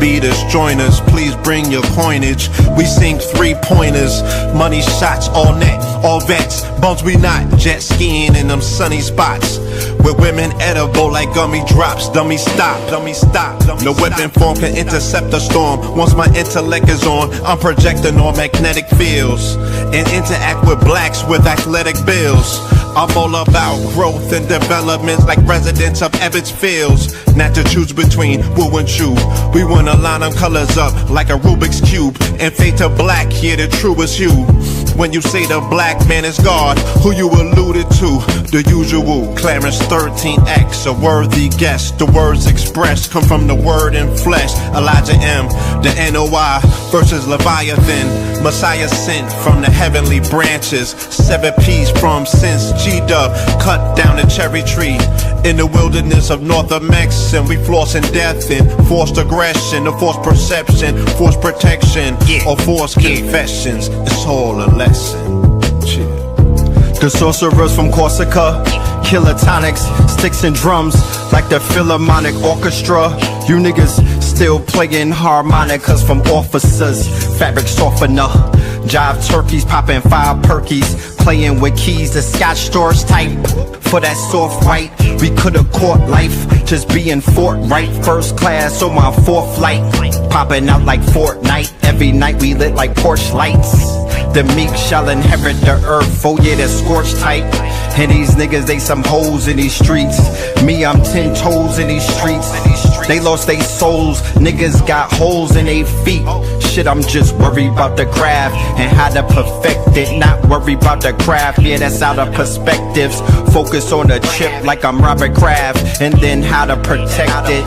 beat us, join us, please bring your coinage. We sing 3-pointers, money shots, all net, all vets. Bumps we not, jet skiing in them sunny spots. With women edible like gummy drops. Dummy stop, dummy stop. No weapon form can intercept a storm. Once my intellect is on, I'm projecting on magnetic fields and interact with blacks with athletic bills. I'm all about growth and development like residents of Ebbets Fields. Not to choose between woo and chew. We wanna line them colors up like a Rubik's Cube and fade to black, here the truest hue. When you say the black man is God, who you alluded to? The usual, Clarence 13X, a worthy guest. The words expressed come from the word in flesh. Elijah M, the NOI versus Leviathan. Messiah sent from the heavenly branches. 7 P's from since G-Dub cut down the cherry tree in the wilderness of North Mex, and we flossing death and forced aggression, or forced perception, forced protection, or forced confessions. It's all a lesson. The sorcerers from Corsica, killer tonics, sticks and drums like the Philharmonic Orchestra. You niggas still playing harmonicas from officers, fabric softener. Jive turkeys popping 5 perkies, playing with keys, the Scotch stores type. For that soft white, we could've caught life, just being forthright. First class on my 4th flight, popping out like Fortnite. Every night we lit like Porsche lights. The meek shall inherit the earth, oh yeah, the scorched type. And these niggas, they some hoes in these streets. Me, I'm 10 toes in these streets. They lost they souls, niggas got holes in they feet. Shit, I'm just worried about the craft and how to perfect it. Not worried about the craft, yeah, that's out of perspectives. Focus on the chip like I'm Robert Kraft, and then how to protect it.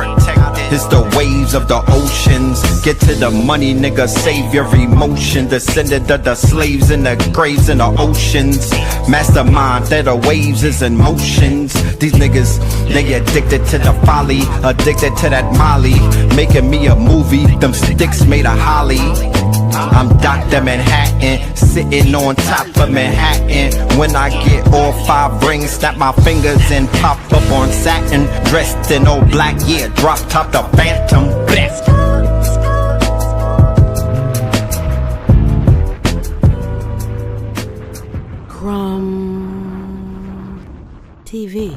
It's the waves of the oceans. Get to the money, nigga, save your emotion. Descended of the slaves in the graves in the oceans. Mastermind that the waves is in motions. These niggas, they addicted to the folly, addicted to that molly. Making me a movie, them sticks made of holly. I'm Dr. Manhattan, sitting on top of Manhattan. When I get all 5 rings, snap my fingers and pop up on satin. Dressed in all black, yeah, drop top the Phantom. Bless. Crumb TV.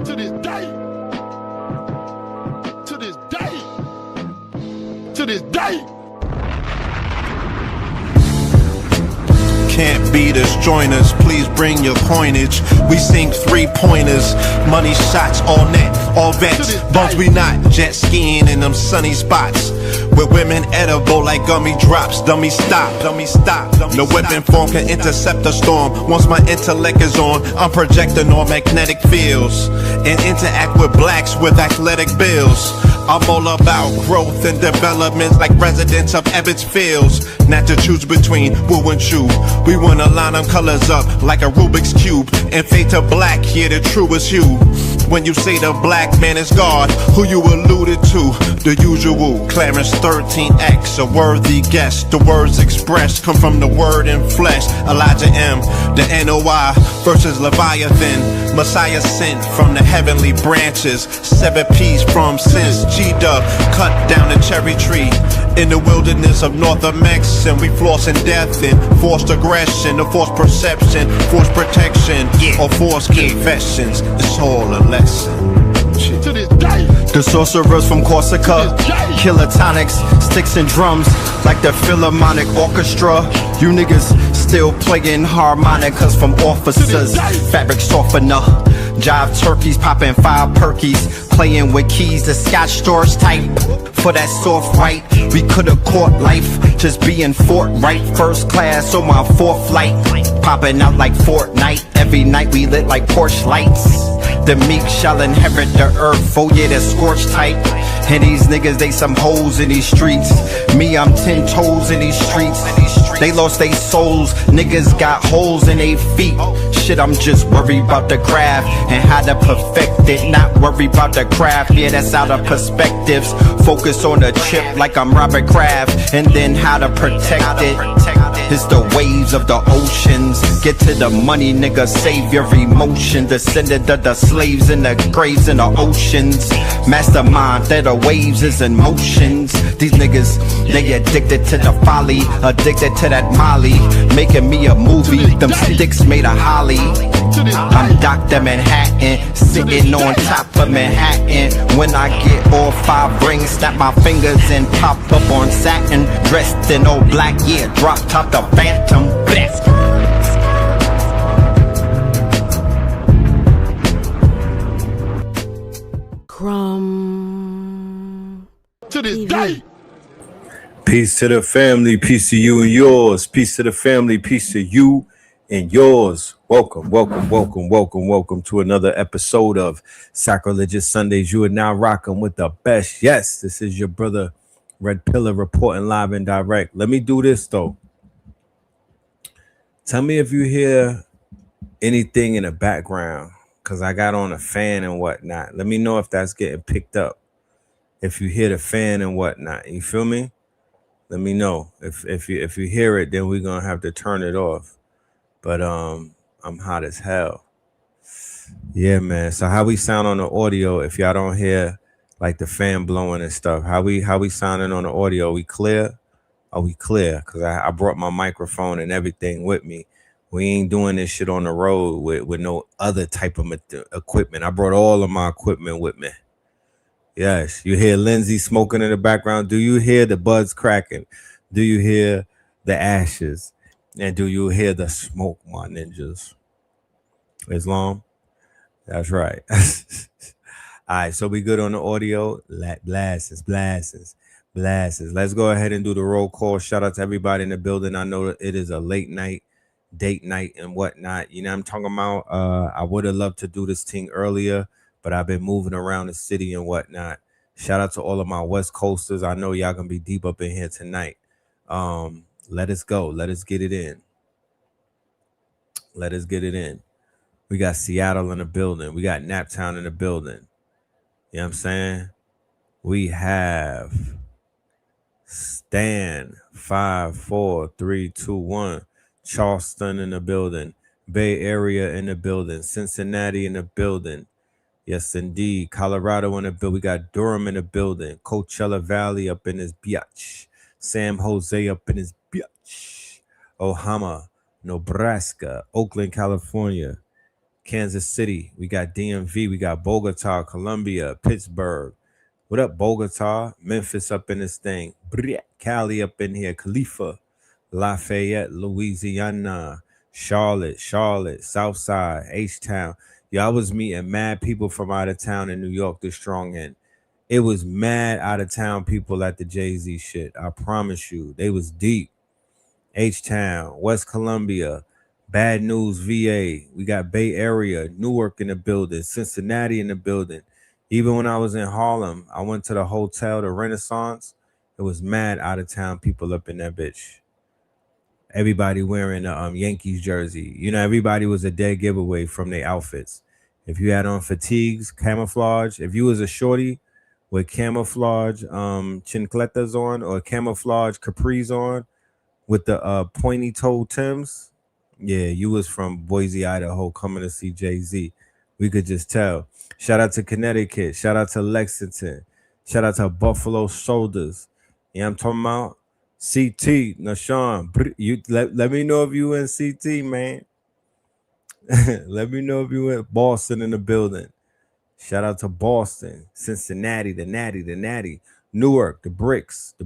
To this day. To this day. Can't beat us, join us, please bring your coinage. We sing 3-pointers, money shots, all net, all vets. Bumps we not, jet skiing in them sunny spots. With women edible like gummy drops. Dummy stop, dummy stop. No weapon form can intercept a storm. Once my intellect is on, I'm projecting on magnetic fields and interact with blacks with athletic bills. I'm all about growth and development like residents of Ebbets Fields. Not to choose between woo and chew. We wanna line them colors up like a Rubik's Cube and fade to black, here the truest hue. When you say the black man is God, who you alluded to? The usual, Clarence 13X, a worthy guest. The words expressed come from the word in flesh. Elijah M, the NOI versus Leviathan. Messiah sent from the heavenly branches. 7 P's from since G-Dub cut down the cherry tree in the wilderness of North Mex, and we flossing death and forced aggression, or forced perception, forced protection, or forced confessions. It's all a lesson. To this day. The sorcerers from Corsica, killer tonics, sticks and drums like the Philharmonic Orchestra. You niggas still playing harmonicas from officers, fabric softener. Jive turkeys popping 5 perkies, playing with keys, the Scotch stores type. For that soft white, we could've caught life, just being forthright. First class on my 4th flight, popping out like Fortnite. Every night we lit like Porsche lights. The meek shall inherit the earth, oh yeah, the scorched type. And these niggas, they some hoes in these streets. Me, I'm 10 toes in these streets. They lost they souls, niggas got holes in they feet. Shit, I'm just worried about the craft and how to perfect it. Not worried about the craft, yeah, that's out of perspectives. Focus on the chip like I'm Robert Kraft, and then how to protect it. It's the waves of the oceans. Get to the money, nigga, save your emotion. Descendant of the slaves in the graves in the oceans. Mastermind that the waves is in motions. These niggas, they addicted to the folly, addicted to that molly. Making me a movie, them sticks made of holly. I'm Dr. Manhattan, sitting on top of Manhattan. When I get all 5 rings, snap my fingers and pop up on satin. Dressed in all black, yeah, drop top the Phantom. Bless. Crumb To this TV. day. Peace to the family, peace to you and yours. Peace to the family, peace to you and yours. Welcome to another episode of Sacrilegious Sundays. You are now rocking with the best. Yes, this is your brother Red Pillar reporting live and direct. Let me do this though. Tell me if you hear anything in the background, because I got on a fan and whatnot. Let me know if that's getting picked up. If you hear the fan and whatnot, you feel me? Let me know. If you hear it, then we're gonna have to turn it off. But I'm hot as hell. Yeah, man. So how we sound on the audio? If y'all don't hear like the fan blowing and stuff, how we sounding on the audio? We clear? Are we clear? Because I brought my microphone and everything with me. We ain't doing this shit on the road with no other type of equipment. I brought all of my equipment with me. Yes, you hear Lindsay smoking in the background. Do you hear the buds cracking? Do you hear the ashes? And do you hear the smoke, my ninjas? Islam? That's right. All right, so we good on the audio. Blasts. Let's go ahead and do the roll call. Shout out to everybody in the building. I know that it is a late night, date night and whatnot. You know what I'm talking about? I would have loved to do this thing earlier, but I've been moving around the city and whatnot. Shout out to all of my West Coasters. I know y'all gonna be deep up in here tonight. Let us go. Let us get it in. We got Seattle in the building. We got Naptown in the building. You know what I'm saying? We have Stan 5, 4, 3, 2, 1. Charleston in the building. Bay Area in the building. Cincinnati in the building. Yes, indeed. Colorado in the building. We got Durham in the building. Coachella Valley up in his biatch. San Jose up in his biatch. Ohama, Nebraska. Oakland, California. Kansas City. We got DMV. We got Bogota, Columbia, Pittsburgh. What up, Bogota? Memphis up in this thing. Cali up in here. Khalifa. Lafayette, Louisiana. Charlotte, Southside, H-Town. Y'all was meeting mad people from out of town in New York this strong end. It was mad out of town people at the Jay-Z shit. I promise you. They was deep. H-Town, West Columbia, Bad News, VA. We got Bay Area, Newark in the building, Cincinnati in the building. Even when I was in Harlem, I went to the hotel, the Renaissance. It was mad out of town people up in that bitch. Everybody wearing a Yankees jersey. You know, everybody was a dead giveaway from their outfits. If you had on fatigues, camouflage, if you was a shorty with camouflage chincletas on or camouflage capris on with the pointy toe Tims, yeah, you was from Boise, Idaho, coming to see Jay-Z. We could just tell. Shout out to Connecticut. Shout out to Lexington. Shout out to Buffalo Shoulders. You know what I'm talking about? CT, Nashawn, you let me know if you in CT, man. Let me know if you in Boston in the building. Shout out to Boston, Cincinnati, the Natty, Newark, the bricks.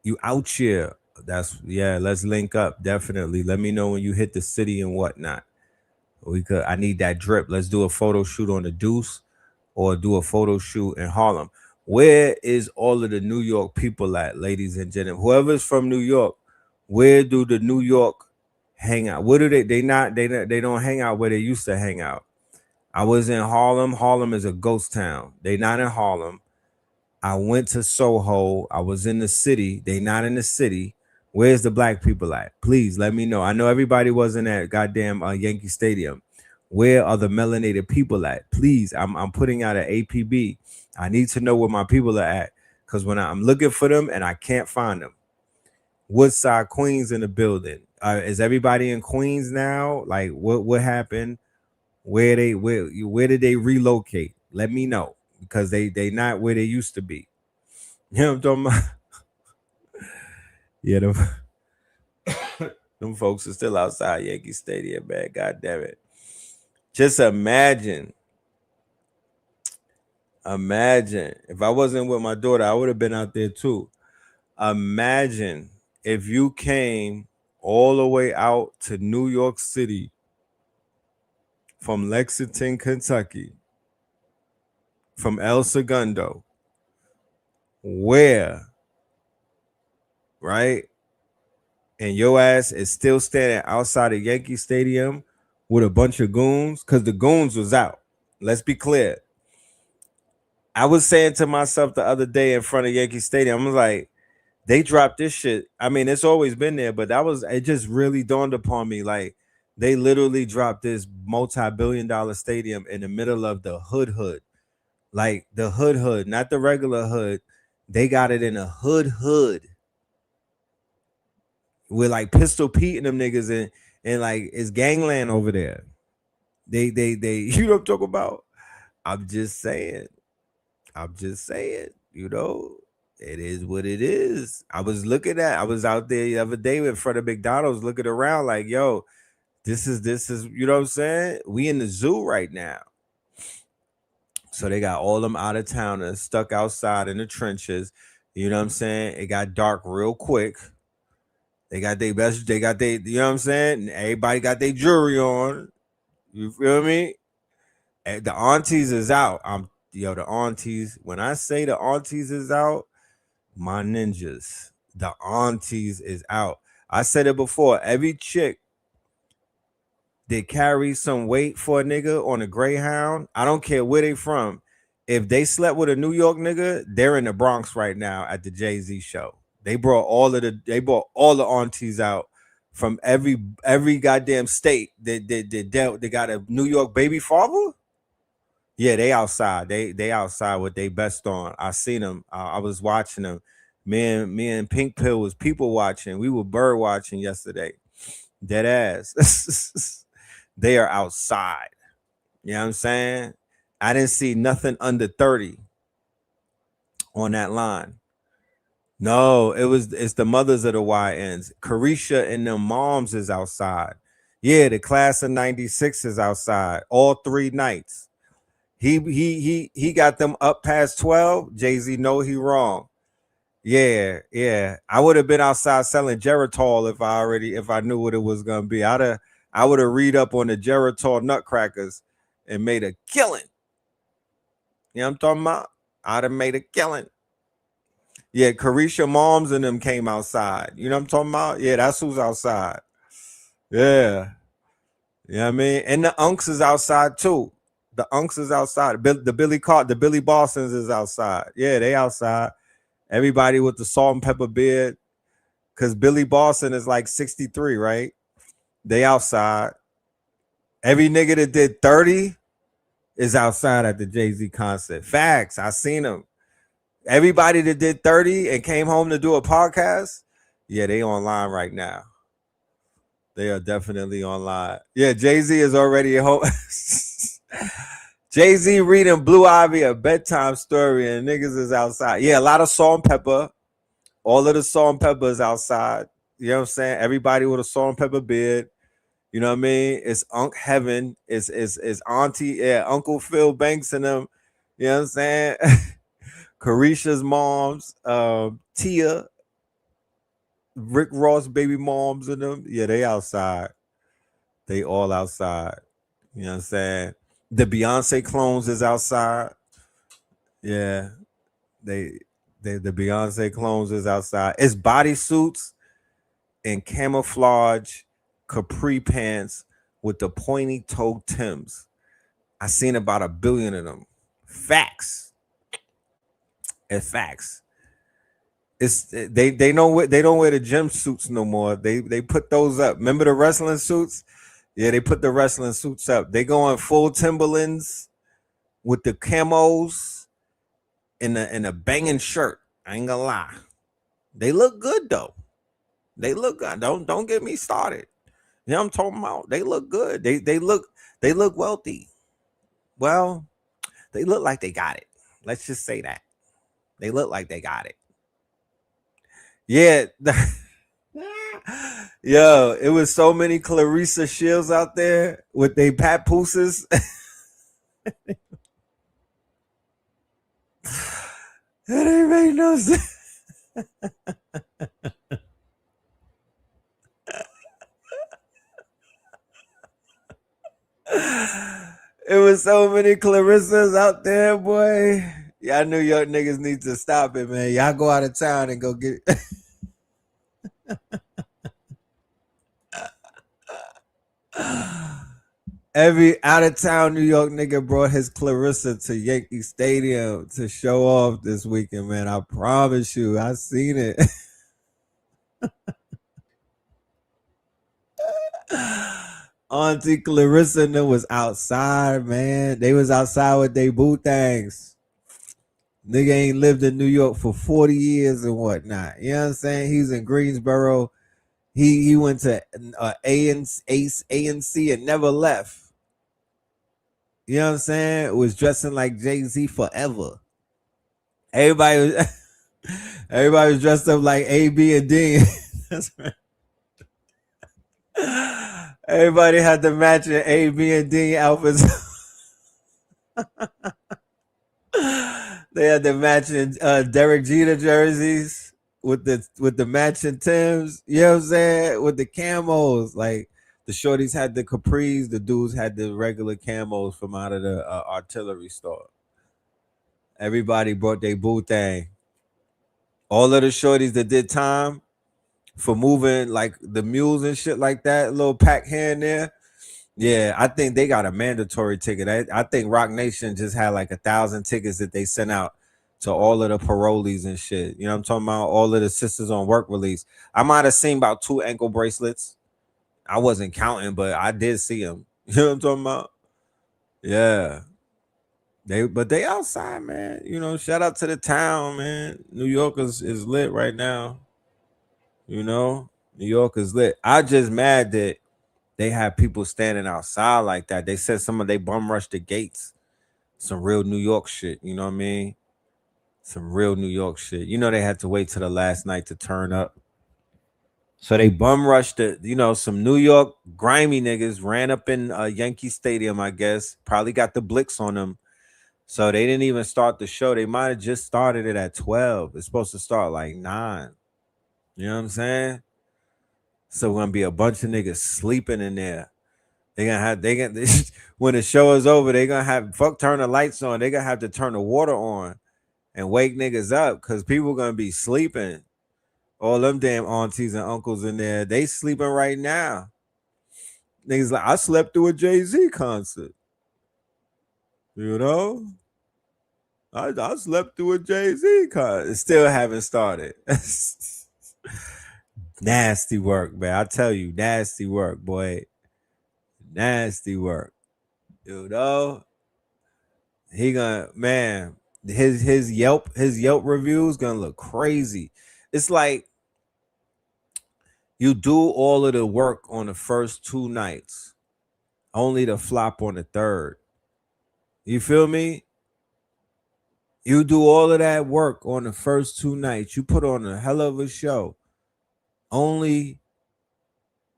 You out here. Let's link up. Definitely. Let me know when you hit the city and whatnot. I need that drip. Let's do a photo shoot on the Deuce or do a photo shoot in Harlem. Where is all of the New York people at, ladies and gentlemen? Whoever's from New York, where do the New York hang out? Where do they don't hang out where they used to hang out. I was in Harlem. Harlem is a ghost town. They not in Harlem. I went to Soho. I was in the city. They not in the city. Where's the black people at? Please let me know. I know everybody wasn't at goddamn Yankee Stadium. Where are the melanated people at? Please, I'm putting out an APB. I need to know where my people are at, because when I'm looking for them and I can't find them. Woodside, Queens in the building. Is everybody in Queens now? Like, what happened? Where did they relocate? Let me know, because they not where they used to be. You know what I'm talking about? Yeah, them folks are still outside Yankee Stadium, man. God damn it. Just imagine if I wasn't with my daughter, I would have been out there too. Imagine if you came all the way out to New York City from Lexington, Kentucky, from El Segundo, where, right? And your ass is still standing outside of Yankee Stadium with a bunch of goons, because the goons was out. Let's be clear. I was saying to myself the other day in front of Yankee Stadium, I was like, they dropped this shit. I mean, it's always been there, but it just really dawned upon me. Like, they literally dropped this multi-billion-dollar stadium in the middle of the hood. Like the hood, not the regular hood. They got it in a hood. With like Pistol Pete and them niggas, and like it's gangland over there. They you know what I'm talking about? I'm just saying, you know. It is what it is. I was out there the other day in front of McDonald's looking around like, yo, this is, you know what I'm saying? We in the zoo right now. So they got all them out of towners stuck outside in the trenches. You know what I'm saying? It got dark real quick. They got their best, you know what I'm saying? Everybody got their jewelry on. You feel me? And the aunties is out. The aunties, when I say the aunties is out, my ninjas, the aunties is out. I said it before. Every chick that carries some weight for a nigga on a Greyhound, I don't care where they from. If they slept with a New York nigga, they're in the Bronx right now at the Jay-Z show. They brought all the aunties out from every goddamn state that got a New York baby father. Yeah, they outside. They outside with they best on. I seen them. I was watching them. Me and Pink Pill was people watching. We were bird watching yesterday. Dead ass. They are outside. You know what I'm saying? I didn't see nothing under 30 on that line. No, it's the mothers of the YNs. Carisha and them moms is outside. Yeah, the class of 96 is outside all 3 nights. He got them up past 12. Jay-Z know he wrong. Yeah. I would have been outside selling Geritol if I knew what it was gonna be. I would have read up on the Geritol nutcrackers and made a killing. You know what I'm talking about? I'd have made a killing. Yeah, Carisha moms and them came outside. You know what I'm talking about? Yeah, that's who's outside. Yeah. You know what I mean? And the unks is outside too. The unks is outside. The Billy Boston's is outside. Yeah, they outside. Everybody with the salt and pepper beard. Because Billy Boston is like 63, right? They outside. Every nigga that did 30 is outside at the Jay-Z concert. Facts. I seen them. Everybody that did 30 and came home to do a podcast, yeah, they online right now. They are definitely online. Yeah, Jay-Z is already at home. Jay-Z reading Blue Ivy a bedtime story and niggas is outside. Yeah, a lot of salt and pepper. All of the salt and pepper is outside. You know what I'm saying? Everybody with a salt and pepper beard. You know what I mean? It's Unc Heaven. It's Auntie, yeah, Uncle Phil Banks and them. You know what I'm saying? Carisha's moms, Tia, Rick Ross baby moms and them. Yeah, they outside. They all outside. You know what I'm saying? The Beyonce clones is outside. Yeah. The Beyonce clones is outside. It's bodysuits and camouflage capri pants with the pointy toe Tims. I seen about 1 billion of them. Facts. It's facts. It's they don't wear the gym suits no more. They put those up. Remember the wrestling suits? Yeah, they put the wrestling suits up. They go on full Timberlands with the camos and a banging shirt. I ain't gonna lie. They look good though. They look good. Don't get me started. You know what I'm talking about? They look good. They look wealthy. Well, they look like they got it. Let's just say that. They look like they got it. Yeah. Yo, it was so many Clarissa Shields out there with they papooses. That ain't make no sense. It was so many Clarissas out there, boy. Y'all New York niggas need to stop it, man. Y'all go out of town and go get every out of town New York nigga brought his Clarissa to Yankee Stadium to show off this weekend, man. I promise you, I seen it. Auntie Clarissa and them was outside, man. They was outside with they boot things. Nigga ain't lived in New York for 40 years and whatnot. You know what I'm saying? He's in Greensboro. He went to ANC and never left. You know what I'm saying? Was dressing like Jay-Z forever. Everybody was dressed up like A.B. and D. That's right. Everybody had the matching A.B. and D outfits. They had the matching Derek Jeter jerseys with the matching Timbs. You know what I'm saying? With the camos, like the shorties had the capris, the dudes had the regular camos from out of the artillery store. Everybody brought their boo thing. All of the shorties that did time for moving like the mules and shit like that, little pack here and there. Yeah, I think they got a mandatory ticket. I think Rock Nation just had like 1,000 tickets that they sent out to all of the parolees and shit. You know what I'm talking about? All of the sisters on work release. I might have seen about 2 ankle bracelets. I wasn't counting, but I did see them. You know what I'm talking about? Yeah. They outside, man. You know, shout out to the town, man. New York is lit right now. You know, New York is lit. I just mad that they have people standing outside like that. They said some of they bum rushed the gates. Some real New York shit. You know what I mean? Some real New York shit. You know, they had to wait till the last night to turn up. So they bum rushed it. You know, some New York grimy niggas ran up in Yankee Stadium, I guess. Probably got the blicks on them. So they didn't even start the show. They might have just started it at 12. It's supposed to start like 9. You know what I'm saying? So we're gonna be a bunch of niggas sleeping in there. When the show is over, they gonna have turn the lights on. They gonna have to turn the water on and wake niggas up because people gonna be sleeping. All them damn aunties and uncles in there, they sleeping right now. Niggas like, I slept through a Jay-Z concert. You know? I slept through a Jay-Z concert. It still haven't started. Nasty work, man. I tell you, nasty work, boy. Nasty work. You know? He gonna, man, his Yelp reviews gonna look crazy. It's like you do all of the work on the first 2 nights, only to flop on the third. You feel me? You do all of that work on the first 2 nights. You put on a hell of a show, only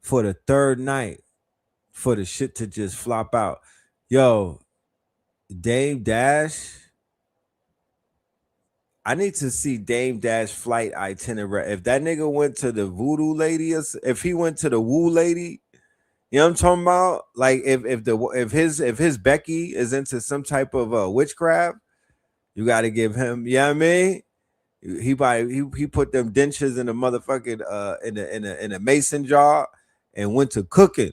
for the third night for the shit to just flop out. Yo, Dame Dash, I need to see Dame Dash flight itinerary. If that nigga went to the voodoo lady, if he went to the woo lady, you know what I'm talking about? Like if his Becky is into some type of witchcraft, you got to give him. You know what I mean? He put them dentures in the motherfucking in a mason jar and went to cooking.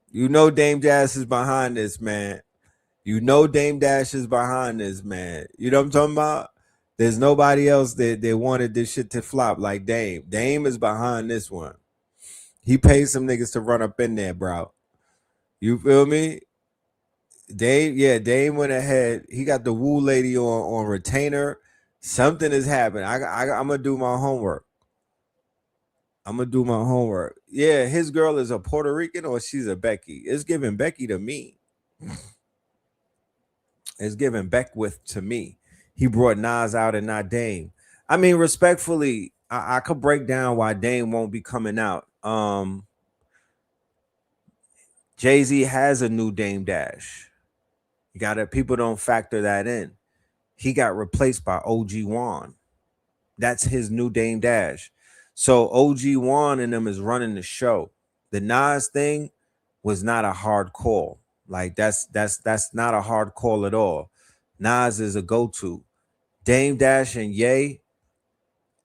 You know Dame Dash is behind this, man. You know Dame Dash is behind this, man. You know what I'm talking about? There's nobody else that wanted this shit to flop like Dame. Dame is behind this one. He paid some niggas to run up in there, bro. You feel me? Dame went ahead. He got the woo lady on retainer. Something has happened. I'm gonna do my homework. Yeah, his girl is a Puerto Rican or she's a Becky. It's giving Becky to me. It's giving Beckwith to me. He brought Nas out and not Dame. I mean, respectfully, I could break down why Dame won't be coming out. Jay-Z has a new Dame Dash. You gotta people don't factor that in. He got replaced by OG Wan. That's his new Dame Dash. So OG Wan and them is running the show. The Nas thing was not a hard call. Like that's not a hard call at all. Nas is a go-to. Dame Dash and Ye,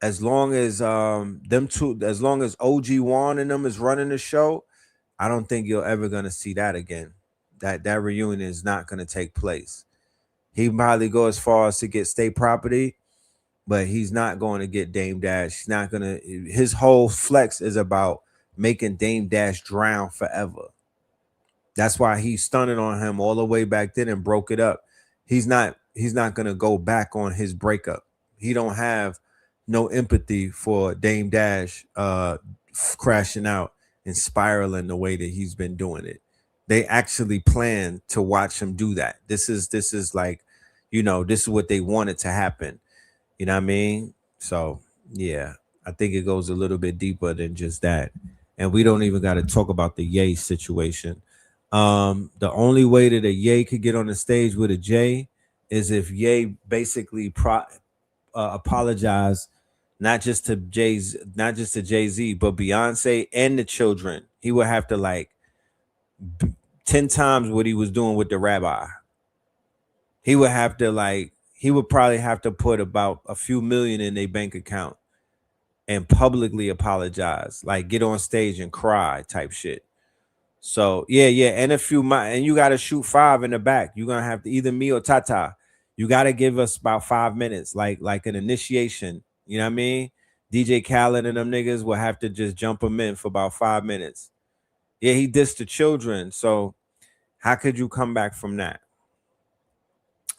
as long as them two, as long as OG Wan and them is running the show, I don't think you're ever gonna see that again. That reunion is not gonna take place. He probably go as far as to get state property, but he's not going to get Dame Dash. He's not gonna. His whole flex is about making Dame Dash drown forever. That's why he stunted on him all the way back then and broke it up. He's not gonna go back on his breakup. He don't have no empathy for Dame Dash crashing out and spiraling the way that he's been doing it. They actually plan to watch him do that. This is like, this is what they wanted to happen. You know what I mean? So yeah, I think it goes a little bit deeper than just that. And we don't even got to talk about the Ye situation. The only way that a Ye could get on the stage with a J is if Ye basically apologize not just to Jay-Z, but Beyonce and the children. He would have to like 10 times what he was doing with the rabbi. He would probably have to put about a few million in their bank account and publicly apologize, like get on stage and cry type shit. So yeah, and and you got to shoot 5 in the back. You're gonna have to either me or Tata. You got to give us about 5 minutes, like an initiation. You know what I mean? DJ Khaled and them niggas will have to just jump him in for about 5 minutes. Yeah, he dissed the children. So how could you come back from that?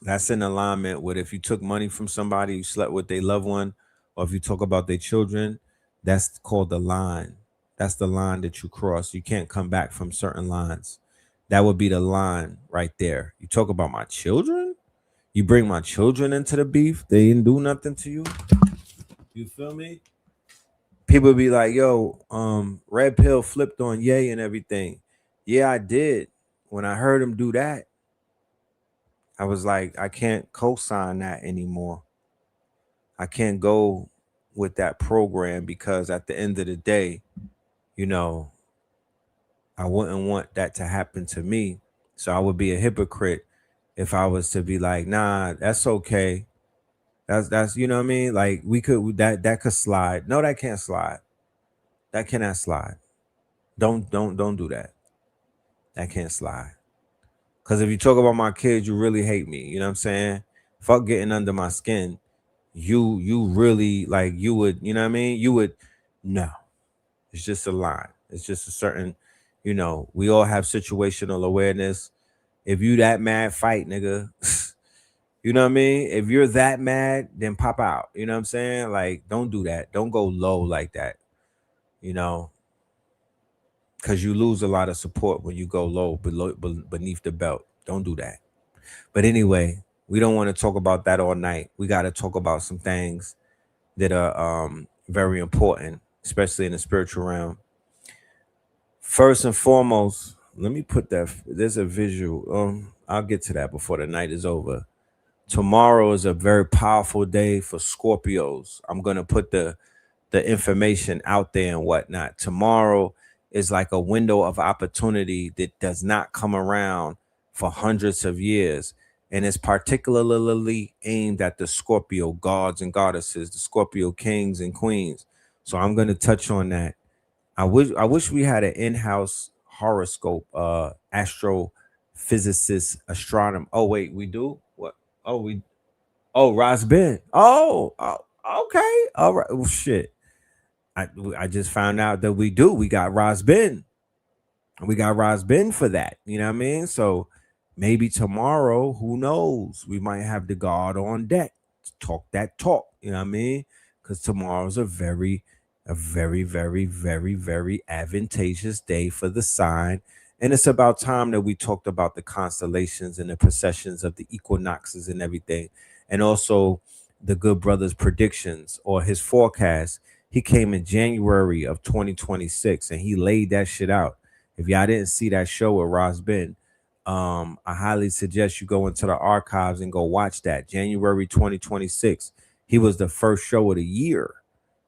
That's in alignment with if you took money from somebody, you slept with their loved one, or if you talk about their children, that's called the line. That's the line that you cross. You can't come back from certain lines. That would be the line right there. You talk about my children? You bring my children into the beef? They didn't do nothing to you? You feel me? People be like, yo, Red Pill flipped on Ye and everything. Yeah, I did. When I heard him do that, I was like, I can't co-sign that anymore. I can't go with that program because at the end of the day, I wouldn't want that to happen to me. So I would be a hypocrite if I was to be like, nah, that's okay. That's you know what I mean? Like we could that could slide. No, that can't slide. That cannot slide. Don't do that. That can't slide. Because if you talk about my kids, you really hate me. You know what I'm saying? Fuck getting under my skin. You really like you would, you know what I mean? You would no. It's just a line. It's just a certain, we all have situational awareness. If you that mad, fight, nigga. You know what I mean? If you're that mad, then pop out. You know what I'm saying? Like, don't do that. Don't go low like that. Because you lose a lot of support when you go low beneath the belt. Don't do that. But anyway, we don't want to talk about that all night. We got to talk about some things that are very important, especially in the spiritual realm. First and foremost, let me put that. There's a visual. I'll get to that before the night is over. Tomorrow is a very powerful day for Scorpios. I'm going to put the information out there and whatnot. Tomorrow is like a window of opportunity that does not come around for hundreds of years. And it's particularly aimed at the Scorpio gods and goddesses, the Scorpio kings and queens. So I'm going to touch on that. I wish we had an in-house horoscope, astrophysicist, astronomer. Oh, wait, we do? What? Ross Ben. Oh, okay. All right. Well, shit. I just found out that we do. We got Ross Ben. We got Roz Ben for that. You know what I mean? So maybe tomorrow, who knows? We might have the guard on deck to talk that talk. You know what I mean? Because tomorrow's a very advantageous day for the sign. And it's about time that we talked about the constellations and the processions of the equinoxes and everything. And also the good brother's predictions or his forecast. He came in January of 2026 and he laid that shit out. If y'all didn't see that show with Ross Ben, I highly suggest you go into the archives and go watch that. January 2026. He was the first show of the year.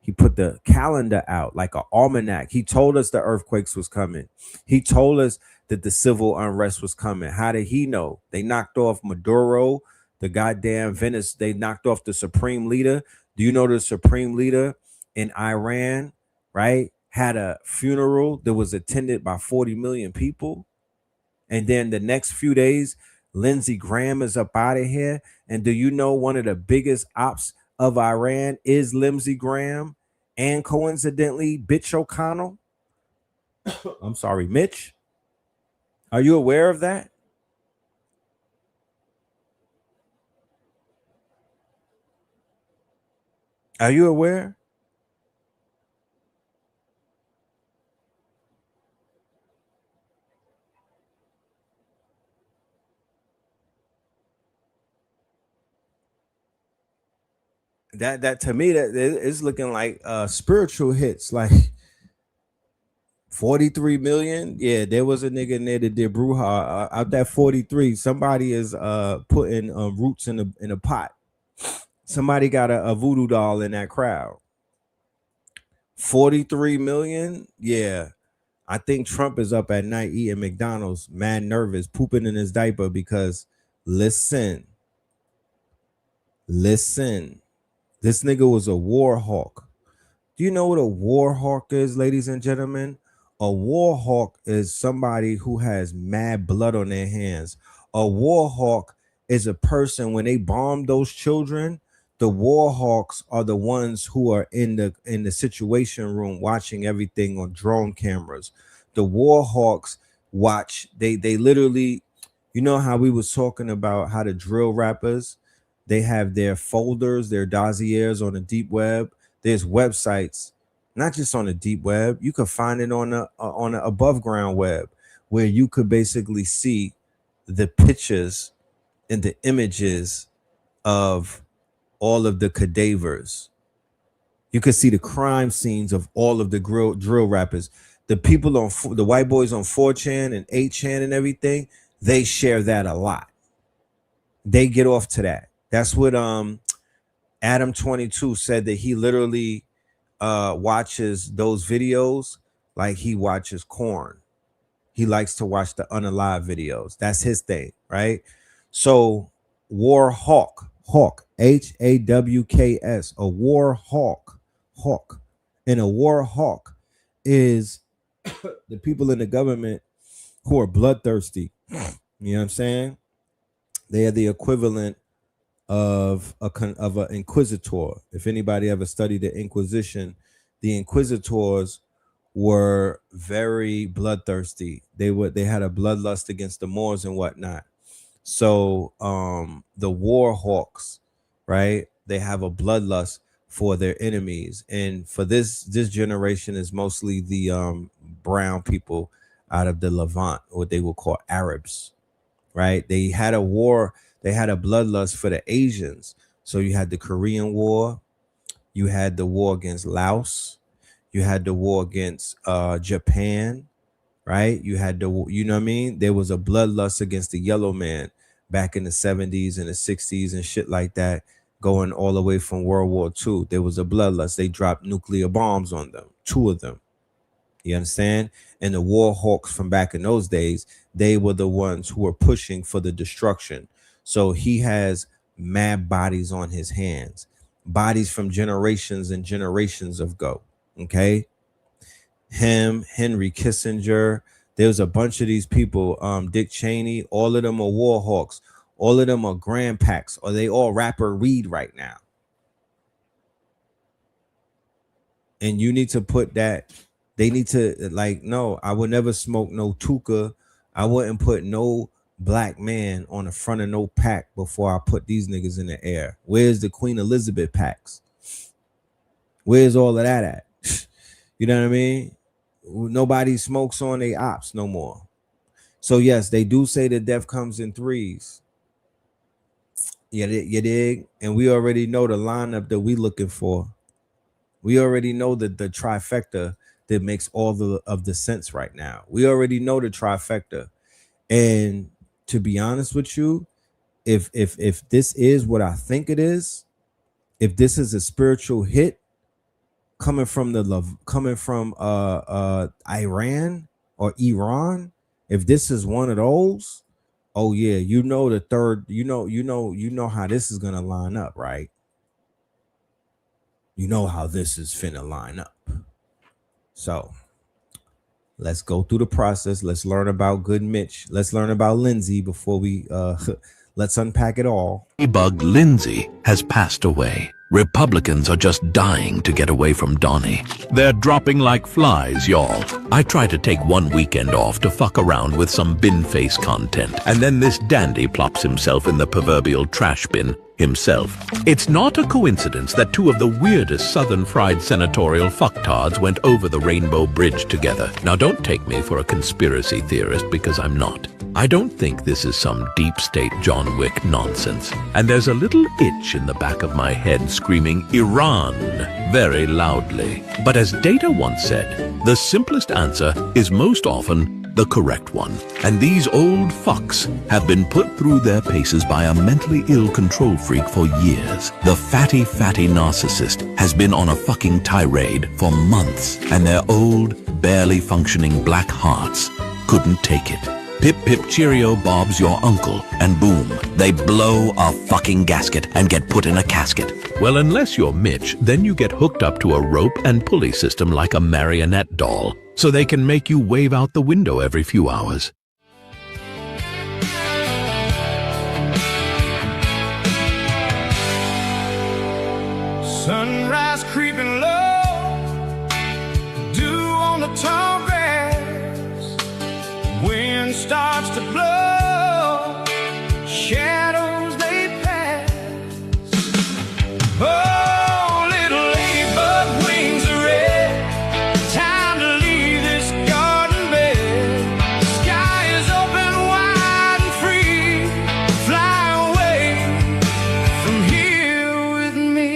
He put the calendar out like an almanac. He told us the earthquakes was coming. He told us that the civil unrest was coming. How did he know? They knocked off Maduro, the goddamn Venice. They knocked off the supreme leader. Do you know the supreme leader in Iran, right, had a funeral that was attended by 40 million people? And then the next few days, Lindsey Graham is up out of here. And do you know one of the biggest ops of Iran is Lindsey Graham and coincidentally, Bitch O'Connell? I'm sorry, Mitch. Are you aware of that? Are you aware? That to me that is looking like spiritual hits, like 43 million. Yeah, there was a nigga in there that did Bruja. Out that 43, somebody is putting roots in a pot. Somebody got a voodoo doll in that crowd. 43 million. Yeah. I think Trump is up at night eating McDonald's, mad nervous, pooping in his diaper because listen, this nigga was a war hawk. Do you know what a war hawk is, ladies and gentlemen? A war hawk is somebody who has mad blood on their hands. A war hawk is a person when they bomb those children. The war hawks are the ones who are in the situation room watching everything on drone cameras. The war hawks watch. They literally, you know how we was talking about how the drill rappers, they have their folders, their dossiers on the deep web. There's websites, not just on the deep web. You could find it on the above ground web, where you could basically see the pictures and the images of all of the cadavers. You could see the crime scenes of all of the drill rappers. The people on the white boys on 4chan and 8chan and everything, they share that a lot. They get off to that. That's what Adam 22 said, that he literally watches those videos like he watches corn. He likes to watch the unalive videos. That's his thing, right? So war hawk, HAWKS, a war hawk. And a war hawk is the people in the government who are bloodthirsty. You know what I'm saying? They are the equivalent of an inquisitor. If anybody ever studied the Inquisition, the inquisitors were very bloodthirsty. They had a bloodlust against the Moors and whatnot. So the war hawks, right? They have a bloodlust for their enemies, and for this generation is mostly the brown people out of the Levant, what they would call Arabs, right? They had a war. They had a bloodlust for the Asians. So you had the Korean War, you had the war against Laos, you had the war against Japan, right? You had you know what I mean? There was a bloodlust against the yellow man back in the 70s and the 60s and shit like that, going all the way from World War II. There was a bloodlust. They dropped nuclear bombs on them, 2 of them. You understand? And the war hawks from back in those days, they were the ones who were pushing for the destruction. So he has mad bodies on his hands, bodies from generations and generations ago. Okay. Him, Henry Kissinger, there's a bunch of these people, Dick Cheney, all of them are war hawks. All of them are grandpacks, or they all rapper weed right now. And you need to put that They need to, like, no, I would never smoke no Tuka. I wouldn't put no black man on the front of no pack before I put these niggas in the air. Where's the Queen Elizabeth packs? Where's all of that at? You know what I mean? Nobody smokes on their ops no more. So yes, they do say that death comes in threes. Yeah, you dig? And we already know the lineup that we looking for. We already know that the trifecta that makes all of the sense right now. We already know the trifecta. And to be honest with you, if this is what I think it is, if this is a spiritual hit coming from Iran or Iran, if this is one of those, oh yeah, you know the third, you know how this is gonna line up, right? You know how this is finna line up. So let's go through the process. Let's learn about Good Mitch. Let's learn about Lindsay before we let's unpack it all. Bug Lindsay has passed away. Republicans are just dying to get away from Donnie. They're dropping like flies, y'all. I try to take one weekend off to fuck around with some bin face content, and then this dandy plops himself in the proverbial trash bin himself. It's not a coincidence that two of the weirdest southern fried senatorial fucktards went over the Rainbow Bridge together. Now don't take me for a conspiracy theorist, because I'm not. I don't think this is some deep state John Wick nonsense. And there's a little itch in the back of my head screaming Iran very loudly. But as Data once said, the simplest answer is most often the correct one. And these old fucks have been put through their paces by a mentally ill control freak for years. The fatty narcissist has been on a fucking tirade for months, and their old, barely functioning black hearts couldn't take it. Pip pip cheerio, Bob's your uncle, and boom, they blow a fucking gasket and get put in a casket. Well, unless you're Mitch, then you get hooked up to a rope and pulley system like a marionette doll, so they can make you wave out the window every few hours. Sunrise creeping low, dew on the tall grass, wind starts to blow, shadows they pass. Oh, little ladybug wings are red, time to leave this garden bed. Sky is open wide and free, fly away from here with me.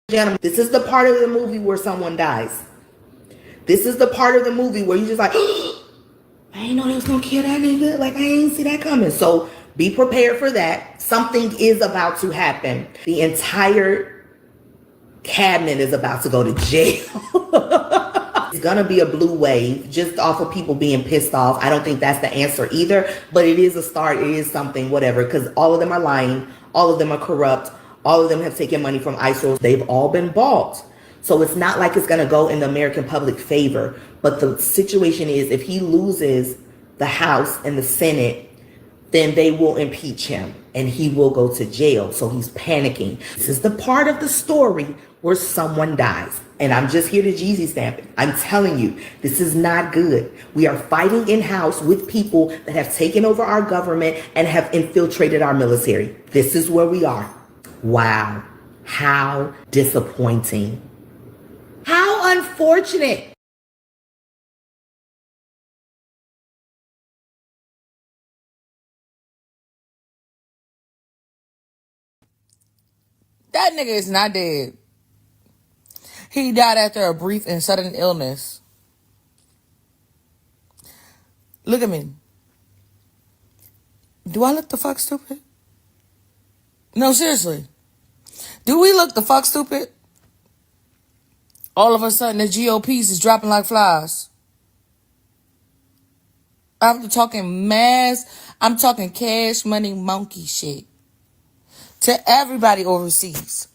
Gentlemen, this is the part of the movie where someone dies. This is the part of the movie where you just like, oh, I ain't know they was gonna kill that nigga. Like, I ain't see that coming. So be prepared for that. Something is about to happen. The entire cabinet is about to go to jail. It's gonna be a blue wave just off of people being pissed off. I don't think that's the answer either, but it is a start. It is something, whatever, because all of them are lying. All of them are corrupt. All of them have taken money from ISIL. They've all been bought. So it's not like it's going to go in the American public favor. But the situation is, if he loses the House and the Senate, then they will impeach him and he will go to jail. So he's panicking. This is the part of the story where someone dies. And I'm just here to Jeezy stamp it. I'm telling you, this is not good. We are fighting in-house with people that have taken over our government and have infiltrated our military. This is where we are. Wow. How disappointing. How unfortunate. That nigga is not dead. He died after a brief and sudden illness. Look at me. Do I look the fuck stupid? No, seriously. Do we look the fuck stupid? All of a sudden, the GOPs is dropping like flies. I'm talking I'm talking cash money monkey shit. To everybody overseas.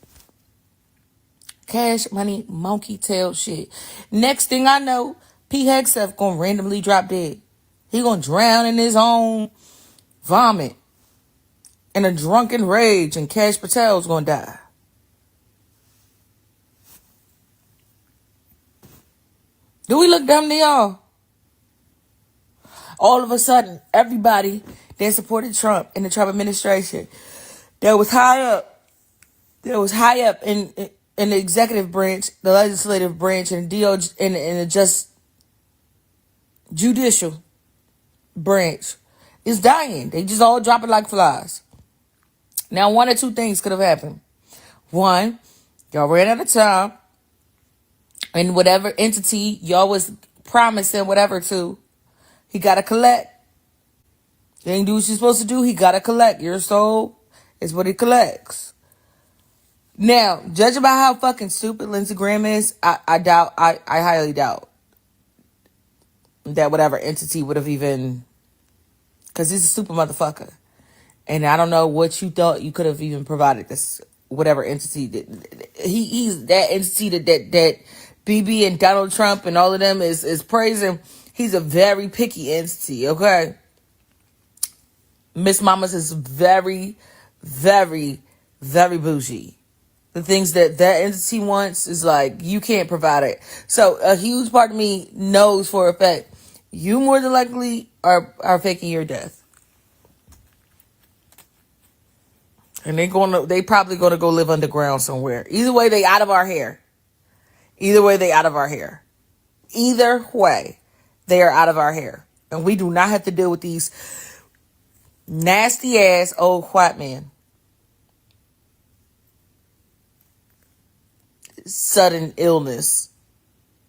Cash money monkey tail shit. Next thing I know, P. Hegseth gonna randomly drop dead. He gonna drown in his own vomit. In a drunken rage, and Cash Patel's gonna die. Do we look dumb to y'all? All of a sudden, everybody that supported Trump in the Trump administration, that was high up in the executive branch, the legislative branch, and the DOJ, and the judicial branch, is dying. They just all dropping like flies. Now, one or two things could have happened. One, y'all ran out of time, and whatever entity y'all was promising whatever to, he got to collect. You ain't do what you're supposed to do, he got to collect. Your soul is what he collects. Now, judging by how fucking stupid Lindsey Graham is, I highly doubt that whatever entity would have even, because he's a stupid motherfucker. And I don't know what you thought you could have even provided this, whatever entity. He's that entity that BB and Donald Trump and all of them is praising. He's a very picky entity, okay? Miss Mamas is very, very, very bougie. The things that entity wants is like, you can't provide it. So a huge part of me knows for a fact, you more than likely are faking your death. And they probably gonna go live underground somewhere. Either way, they out of our hair. Either way, they out of our hair. Either way, they are out of our hair. And we do not have to deal with these nasty ass old white men. Sudden illness.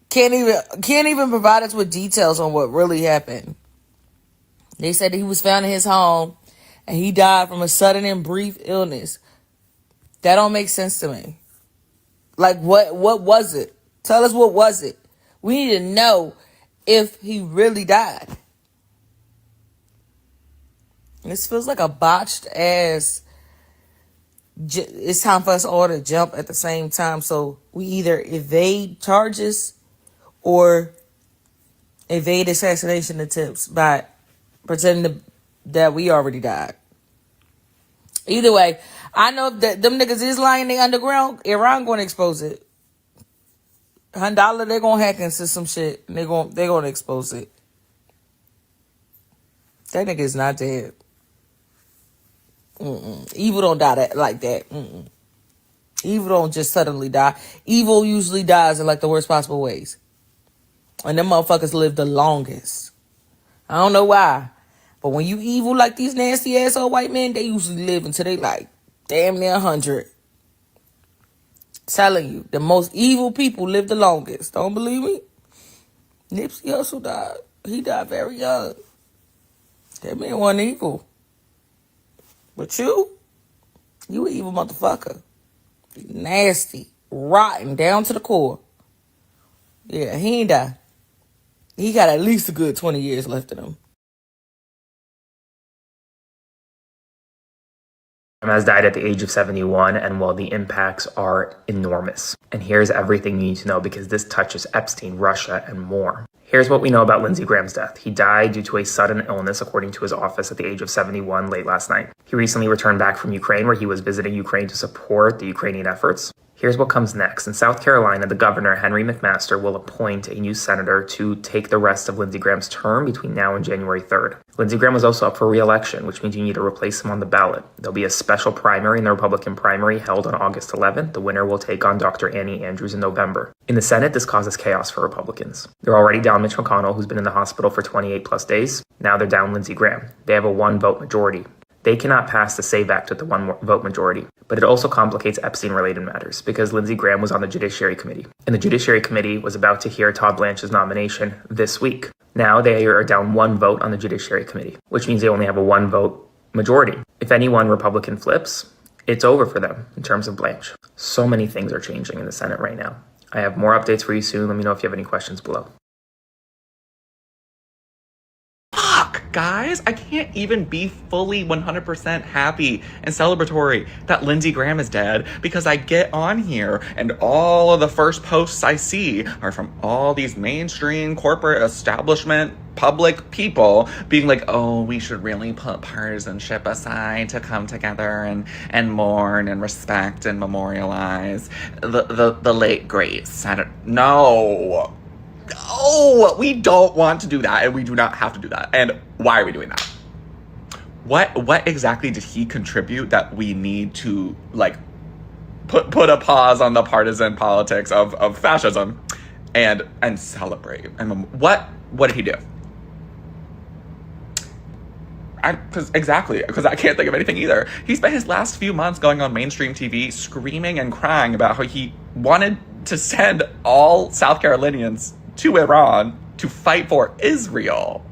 Can't even provide us with details on what really happened. They said he was found in his home and he died from a sudden and brief illness. That don't make sense to me. Like, what was it? Tell us, what was it? We need to know if he really died. This feels like a botched ass. It's time for us all to jump at the same time. So we either evade charges or evade assassination attempts by pretending that we already died. Either way, I know that them niggas is lying, they underground. Iran gonna expose it. $100, they gonna hack into some shit. And they gonna expose it. That nigga is not dead. Evil don't die like that. Evil don't just suddenly die. Evil usually dies in like the worst possible ways. And them motherfuckers live the longest. I don't know why. But when you evil like these nasty ass old white men, they usually live until they like damn near 100. Telling you, the most evil people live the longest. Don't believe me? Nipsey Hussle died. He died very young. That man wasn't evil. But you an evil motherfucker. Nasty, rotten, down to the core. Yeah, he ain't die. He got at least a good 20 years left in him. Has died at the age of 71, and while the impacts are enormous. And here's everything you need to know, because this touches Epstein, Russia, and more. Here's what we know about Lindsey Graham's death. He died due to a sudden illness, according to his office, at the age of 71 late last night. He recently returned back from Ukraine, where he was visiting Ukraine to support the Ukrainian efforts. Here's what comes next. In South Carolina, the governor, Henry McMaster, will appoint a new senator to take the rest of Lindsey Graham's term between now and January 3rd. Lindsey Graham was also up for re-election, which means you need to replace him on the ballot. There'll be a special primary in the Republican primary held on August 11th. The winner will take on Dr. Annie Andrews in November. In the Senate, this causes chaos for Republicans. They're already down Mitch McConnell, who's been in the hospital for 28 plus days. Now they're down Lindsey Graham. They have a one-vote majority. They cannot pass the SAVE Act with the one-vote majority. But it also complicates Epstein-related matters because Lindsey Graham was on the Judiciary Committee. And the Judiciary Committee was about to hear Todd Blanche's nomination this week. Now they are down one vote on the Judiciary Committee, which means they only have a one-vote majority. If any one Republican flips, it's over for them in terms of Blanche. So many things are changing in the Senate right now. I have more updates for you soon. Let me know if you have any questions below. Fuck, guys, I can't even be fully 100% happy and celebratory that Lindsey Graham is dead because I get on here and all of the first posts I see are from all these mainstream corporate establishment public people being like, oh, we should really put partisanship aside to come together and mourn and respect and memorialize the late great Senator. No, we don't want to do that, and we do not have to do that. And why are we doing that? What exactly did he contribute that we need to like put a pause on the partisan politics of fascism and celebrate? And what did he do? Because I can't think of anything either. He spent his last few months going on mainstream TV screaming and crying about how he wanted to send all South Carolinians to Iran to fight for Israel.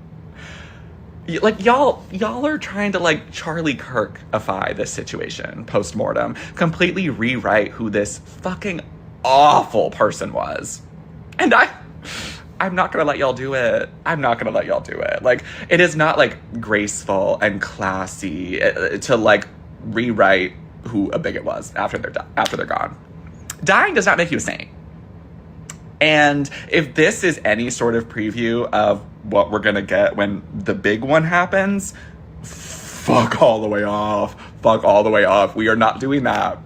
Like, y'all are trying to like Charlie Kirk-ify this situation post-mortem, completely rewrite who this fucking awful person was. And I'm not gonna let y'all do it. I'm not gonna let y'all do it. Like, it is not like graceful and classy to like rewrite who a bigot was after they're gone. Dying does not make you a saint. And if this is any sort of preview of what we're gonna get when the big one happens, fuck all the way off. Fuck all the way off. We are not doing that.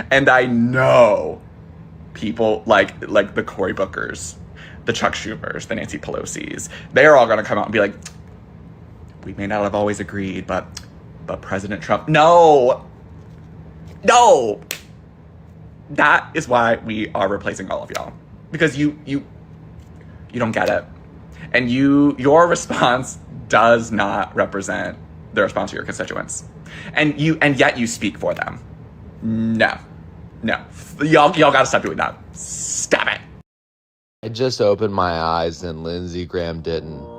And I know people like the Cory Bookers, the Chuck Schumers, the Nancy Pelosi's, they're all gonna come out and be like, we may not have always agreed, but President Trump, no. That is why we are replacing all of y'all. Because you don't get it. And your response does not represent the response to your constituents. And yet you speak for them. No. Y'all gotta stop doing that. Stop it. I just opened my eyes and Lindsey Graham didn't.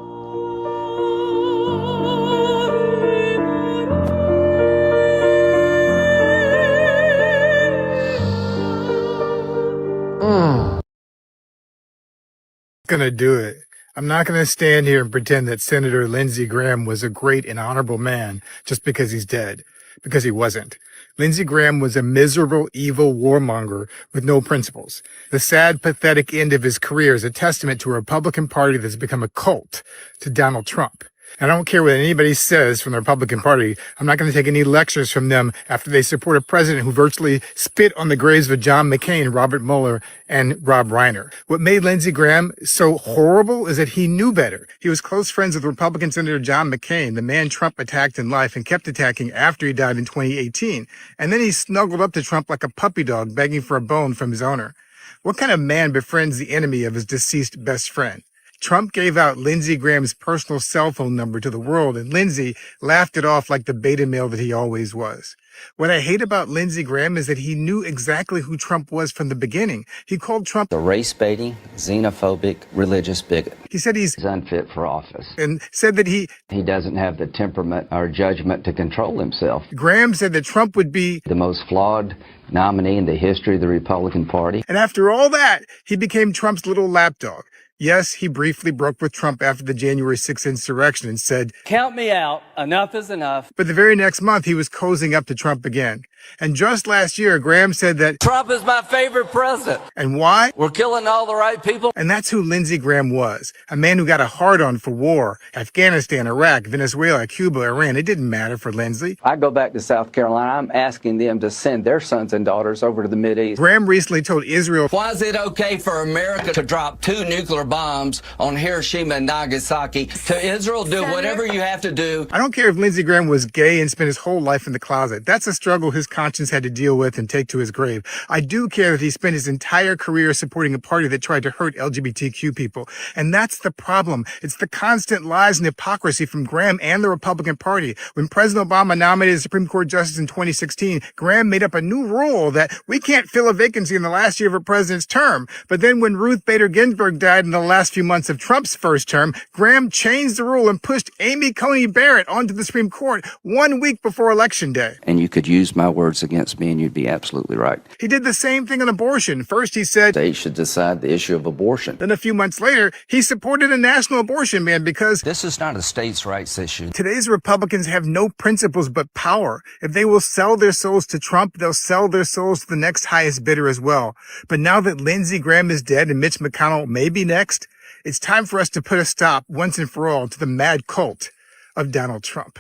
Gonna do it. I'm not gonna stand here and pretend that Senator Lindsey Graham was a great and honorable man just because he's dead, because he wasn't. Lindsey Graham was a miserable, evil warmonger with no principles. The sad, pathetic end of his career is a testament to a Republican Party that's become a cult to Donald Trump. And I don't care what anybody says from the Republican Party. I'm not going to take any lectures from them after they support a president who virtually spit on the graves of John McCain, Robert Mueller, and Rob Reiner. What made Lindsey Graham so horrible is that he knew better. He was close friends with Republican Senator John McCain, the man Trump attacked in life and kept attacking after he died in 2018. And then he snuggled up to Trump like a puppy dog begging for a bone from his owner. What kind of man befriends the enemy of his deceased best friend? Trump gave out Lindsey Graham's personal cell phone number to the world, and Lindsey laughed it off like the beta male that he always was. What I hate about Lindsey Graham is that he knew exactly who Trump was from the beginning. He called Trump a race-baiting, xenophobic, religious bigot. He said he's unfit for office. And said that he doesn't have the temperament or judgment to control himself. Graham said that Trump would be the most flawed nominee in the history of the Republican Party. And after all that, he became Trump's little lapdog. Yes, he briefly broke with Trump after the January 6th insurrection and said, count me out. Enough is enough. But the very next month, he was cozying up to Trump again. And just last year, Graham said that Trump is my favorite president. And why? We're killing all the right people. And that's who Lindsey Graham was. A man who got a hard-on for war. Afghanistan, Iraq, Venezuela, Cuba, Iran. It didn't matter for Lindsey. I go back to South Carolina. I'm asking them to send their sons and daughters over to the Mideast. Graham recently told Israel, Why is it okay for America to drop 2 nuclear bombs on Hiroshima and Nagasaki? To Israel, do whatever you have to do. I don't care if Lindsey Graham was gay and spent his whole life in the closet. That's a struggle his conscience had to deal with and take to his grave. I do care that he spent his entire career supporting a party that tried to hurt LGBTQ people. And that's the problem. It's the constant lies and hypocrisy from Graham and the Republican Party. When President Obama nominated a Supreme Court justice in 2016, Graham made up a new rule that we can't fill a vacancy in the last year of a president's term. But then when Ruth Bader Ginsburg died in the last few months of Trump's first term, Graham changed the rule and pushed Amy Coney Barrett onto the Supreme Court 1 week before Election Day. And you could use my words against me, and you'd be absolutely right. He did the same thing on abortion. First, he said They should decide the issue of abortion. Then a few months later, he supported a national abortion ban because This is not a states' rights issue. today's Republicans have no principles but power. If they will sell their souls to Trump, they'll sell their souls to the next highest bidder as well. But now that Lindsey Graham is dead and Mitch McConnell may be next, it's time for us to put a stop once and for all to the mad cult of Donald Trump.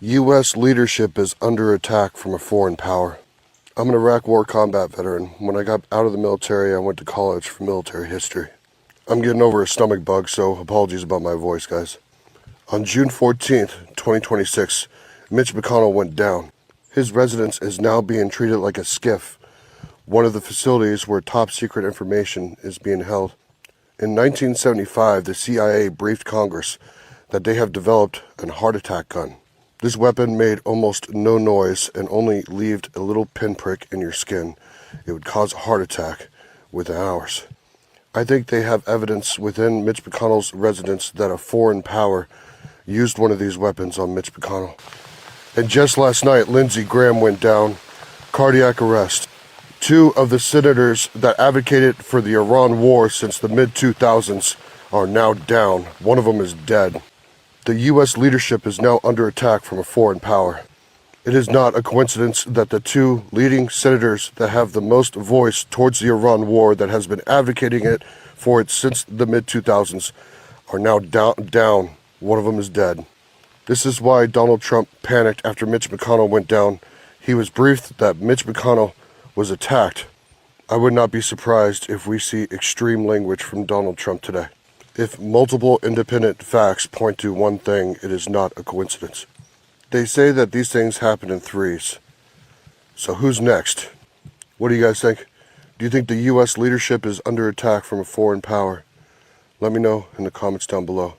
U.S. leadership is under attack from a foreign power. I'm an Iraq War combat veteran. When I got out of the military, I went to college for military history. I'm getting over a stomach bug, so apologies about my voice, guys. On June 14th, 2026, Mitch McConnell went down. His residence is now being treated like a SCIF, one of the facilities where top secret information is being held. In 1975, the CIA briefed Congress that they have developed a heart attack gun. This weapon made almost no noise and only left a little pinprick in your skin. It would cause a heart attack within hours. I think they have evidence within Mitch McConnell's residence that a foreign power used one of these weapons on Mitch McConnell. And just last night, Lindsey Graham went down, cardiac arrest. 2 of the senators that advocated for the Iran war since the mid-2000s are now down. One of them is dead. The U.S. leadership is now under attack from a foreign power. It is not a coincidence that the 2 leading senators that have the most voice towards the Iran war, that has been advocating for it since the mid-2000s, are now down. One of them is dead. This is why Donald Trump panicked after Mitch McConnell went down. He was briefed that Mitch McConnell was attacked. I would not be surprised if we see extreme language from Donald Trump today. If multiple independent facts point to one thing, it is not a coincidence. They say that these things happen in threes. So who's next? What do you guys think? Do you think the U.S. leadership is under attack from a foreign power? Let me know in the comments down below.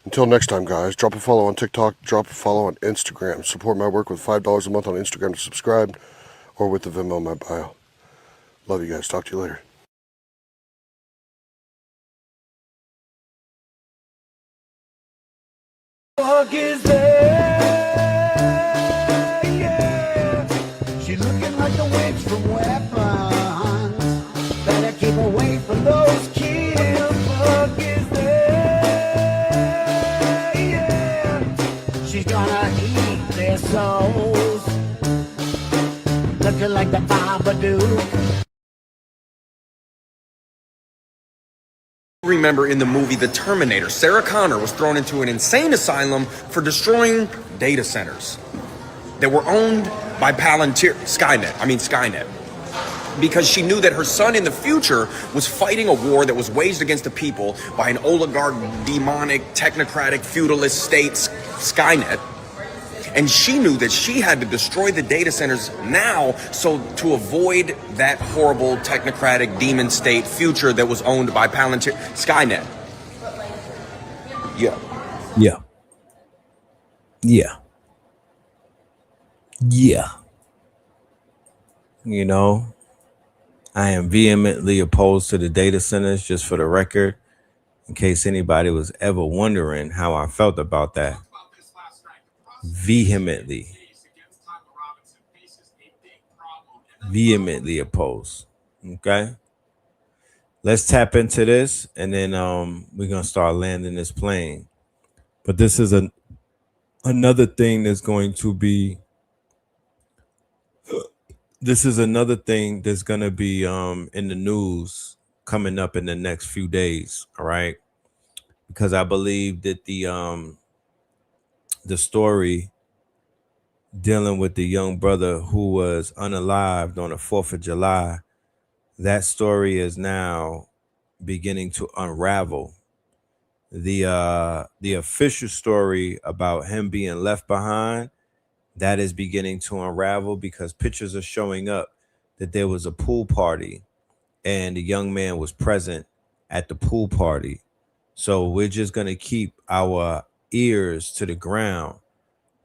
Until next time, guys, drop a follow on TikTok, drop a follow on Instagram. Support my work with $5 a month on Instagram to subscribe, or with the Venmo in my bio. Love you guys. Talk to you later. Fuck is there? Yeah. She's looking like the witch from Weapons. Better keep away from those kids. Fuck is there? Yeah. She's gonna eat their souls. Looking like the Babadook. Remember in the movie The Terminator, Sarah Connor was thrown into an insane asylum for destroying data centers that were owned by Skynet, because she knew that her son in the future was fighting a war that was waged against the people by an oligarch, demonic, technocratic, feudalist state, Skynet. And she knew that she had to destroy the data centers now so to avoid that horrible technocratic demon state future that was owned by Skynet. Yeah. Yeah. Yeah. Yeah. You know, I am vehemently opposed to the data centers, just for the record, in case anybody was ever wondering how I felt about that. Vehemently opposed. Okay, let's tap into this, and then we're gonna start landing this plane. But this is a another thing that's going to be, this is another thing that's going to be in the news coming up in the next few days. All right. Because I believe that the story dealing with the young brother who was unalived on the 4th of July, that story is now beginning to unravel. The official story about him being left behind, that is beginning to unravel because pictures are showing up that there was a pool party and the young man was present at the pool party. So we're just going to keep our ears to the ground.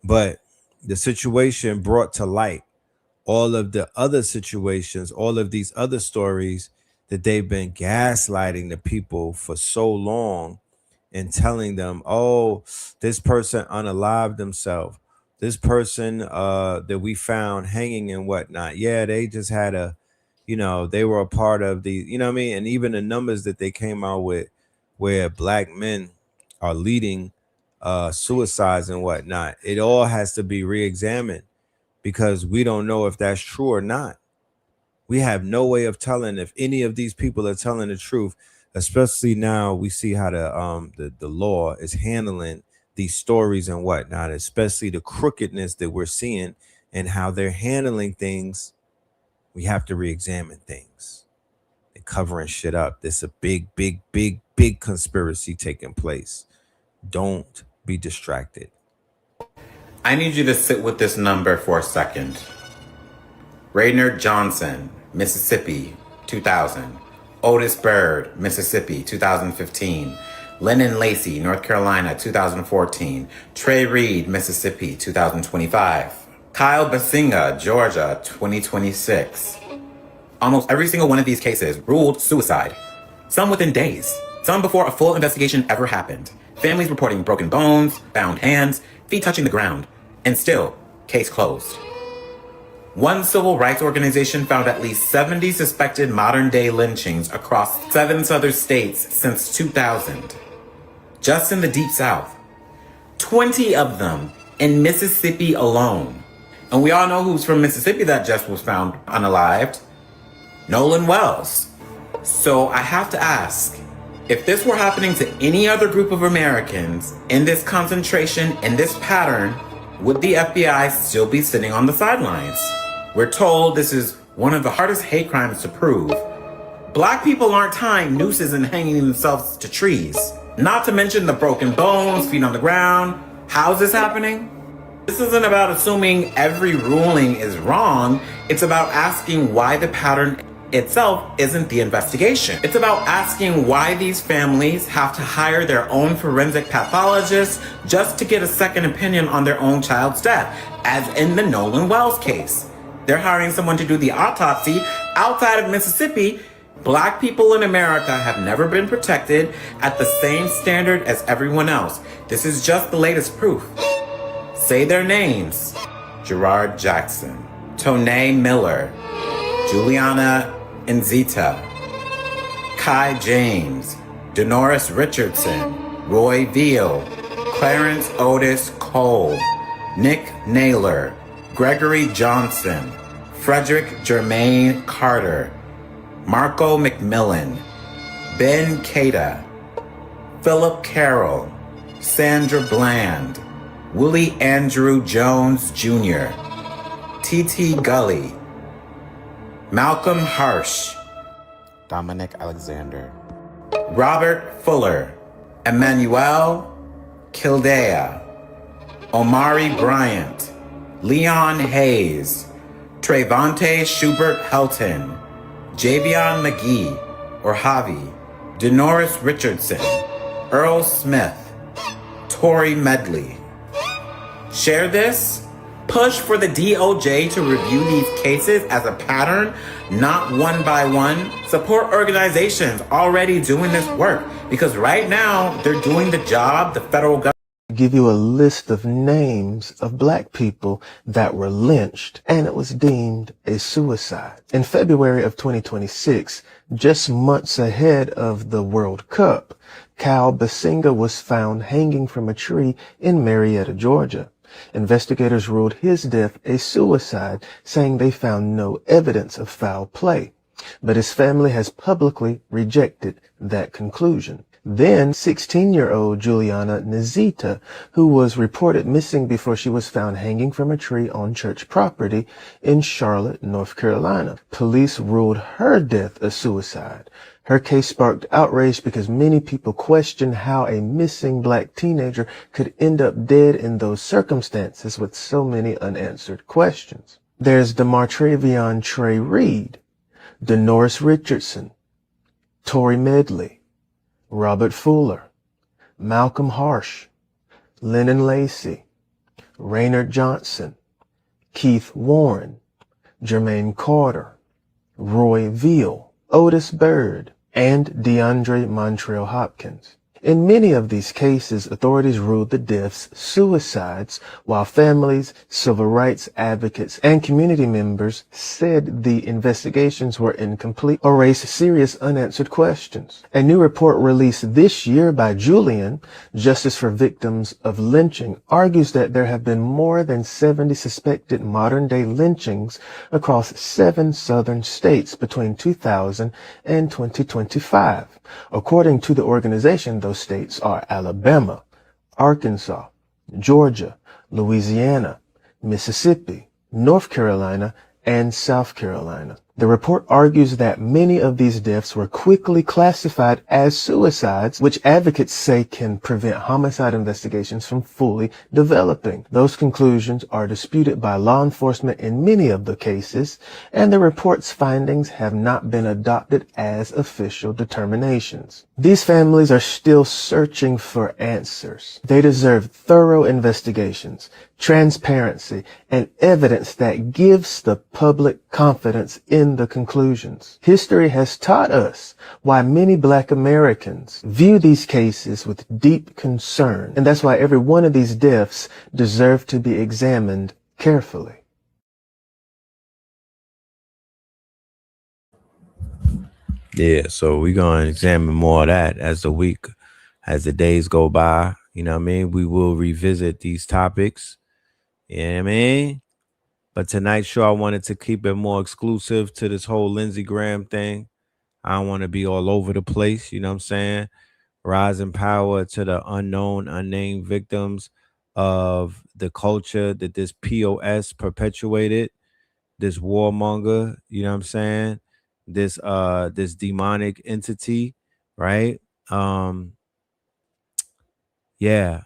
But the situation brought to light all of the other situations, all of these other stories that they've been gaslighting the people for so long and telling them, oh, this person unalived themselves. This person that we found hanging and whatnot. Yeah, they just had a, they were a part of the, you know what I mean? And even the numbers that they came out with where black men are leading suicides and whatnot, it all has to be re-examined because we don't know if that's true or not. We have no way of telling if any of these people are telling the truth, especially now we see how the law is handling these stories and whatnot, especially the crookedness that we're seeing and how they're handling things. We have to re-examine things. They're covering shit up. There's a big conspiracy taking place. Don't be distracted. I need you to sit with this number for a second. Raynard Johnson, Mississippi, 2000. Otis Bird, Mississippi, 2015. Lennon Lacey, North Carolina, 2014. Trey Reed, Mississippi, 2025. Kyle Basinga, Georgia, 2026. Almost every single one of these cases ruled suicide. Some within days. Some before a full investigation ever happened. Families reporting broken bones, bound hands, feet touching the ground. And still, case closed. One civil rights organization found at least 70 suspected modern-day lynchings across 7 southern states since 2000. Just in the Deep South. 20 of them in Mississippi alone. And we all know who's from Mississippi that just was found unalived. Nolan Wells. So I have to ask, if this were happening to any other group of Americans in this concentration, in this pattern, would the FBI still be sitting on the sidelines? We're told this is one of the hardest hate crimes to prove. Black people aren't tying nooses and hanging themselves to trees. Not to mention the broken bones, feet on the ground. How's this happening? This isn't about assuming every ruling is wrong. It's about asking why the pattern itself isn't the investigation. It's about asking why these families have to hire their own forensic pathologists just to get a second opinion on their own child's death, as in the Nolan Wells case. They're hiring someone to do the autopsy outside of Mississippi. Black people in America have never been protected at the same standard as everyone else. This is just the latest proof. Say their names. Gerard Jackson, Tonae Miller, Juliana Nzita, Kai James, Denoris Richardson, Roy Veal, Clarence Otis Cole, Nick Naylor, Gregory Johnson, Frederick Jermaine Carter, Marco McMillan, Ben Keita, Philip Carroll, Sandra Bland, Willie Andrew Jones Jr., T.T. Gully, Malcolm Harsh, Dominic Alexander, Robert Fuller, Emmanuel Kildea, Omari Bryant, Leon Hayes, Trayvonte Schubert Helton, Javion McGee, or Javi, Denoris Richardson, Earl Smith, Tori Medley. Share this. Push for the DOJ to review these cases as a pattern, not one by one. Support organizations already doing this work, because right now they're doing the job the federal government. Give you a list of names of black people that were lynched, and it was deemed a suicide. In February of 2026, just months ahead of the World Cup, Kyle Basinga was found hanging from a tree in Marietta, Georgia. Investigators ruled his death a suicide, saying they found no evidence of foul play. But his family has publicly rejected that conclusion. Then 16-year-old Juliana Nazita, who was reported missing before she was found hanging from a tree on church property in Charlotte, North Carolina. Police ruled her death a suicide. Her case sparked outrage because many people questioned how a missing black teenager could end up dead in those circumstances with so many unanswered questions. There's DeMartravion Trey Reed, Denoris Richardson, Tori Medley, Robert Fuller, Malcolm Harsh, Lennon Lacey, Raynard Johnson, Keith Warren, Jermaine Carter, Roy Veal, Otis Byrd, and DeAndre Montrell Hopkins. In many of these cases, authorities ruled the deaths suicides, while families, civil rights advocates, and community members said the investigations were incomplete or raised serious unanswered questions. A new report released this year by Julian, Justice for Victims of Lynching, argues that there have been more than 70 suspected modern-day lynchings across 7 southern states between 2000 and 2025. According to the organization, those states are Alabama, Arkansas, Georgia, Louisiana, Mississippi, North Carolina, and South Carolina. The report argues that many of these deaths were quickly classified as suicides, which advocates say can prevent homicide investigations from fully developing. Those conclusions are disputed by law enforcement in many of the cases, and the report's findings have not been adopted as official determinations. These families are still searching for answers. They deserve thorough investigations, transparency, and evidence that gives the public confidence in the conclusions. History has taught us why many Black Americans view these cases with deep concern, and that's why every one of these deaths deserve to be examined carefully. Yeah, so we're going to examine more of that as the days go by. You know what I mean? We will revisit these topics. You know what I mean? But tonight's show, I wanted to keep it more exclusive to this whole Lindsey Graham thing. I don't want to be all over the place, you know what I'm saying? Rising power to the unknown, unnamed victims of the culture that this POS perpetuated, this warmonger, you know what I'm saying? This demonic entity, right? Yeah,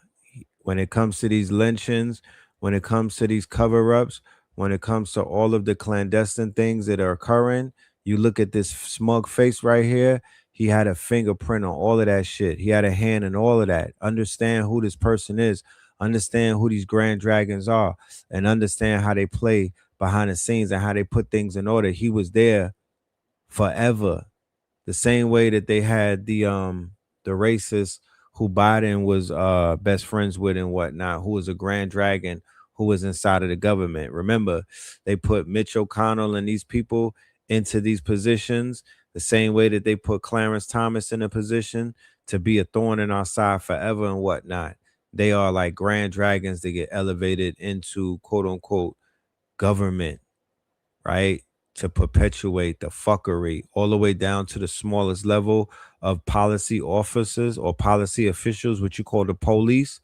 when it comes to these lynchings, when it comes to these cover-ups, when it comes to all of the clandestine things that are occurring, you look at this smug face right here, he had a fingerprint on all of that shit. He had a hand in all of that. Understand who this person is, understand who these grand dragons are, and understand how they play behind the scenes and how they put things in order. He was there forever. The same way that they had the racist who Biden was best friends with and whatnot, who was a grand dragon, who was inside of the government. Remember, they put Mitch O'Connell and these people into these positions the same way that they put Clarence Thomas in a position to be a thorn in our side forever and whatnot. They are like grand dragons that get elevated into quote unquote government, right? To perpetuate the fuckery all the way down to the smallest level of policy officers or policy officials, what you call the police,